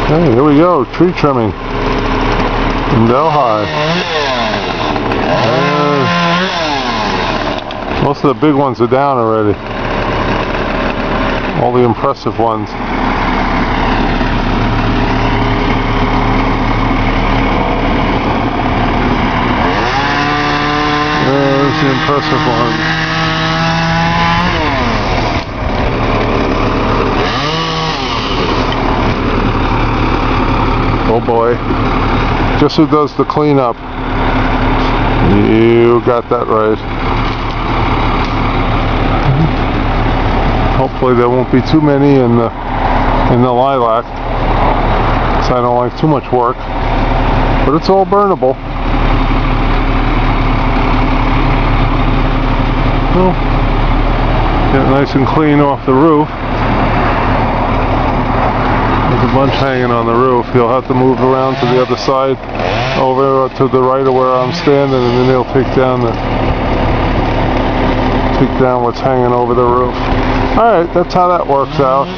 Hey, here we go, tree trimming in Delhi. Most of the big ones are down already. All the impressive ones. There's the impressive ones. Oh boy. Just who does the cleanup? You got that right. Hopefully there won't be too many in the lilac, so I don't like too much work. But it's all burnable. Well, get it nice and clean off the roof. There's a bunch hanging on the roof. You'll have to move around to the other side, over to the right of where I'm standing, and then they'll take down what's hanging over the roof. Alright, that's how that works out.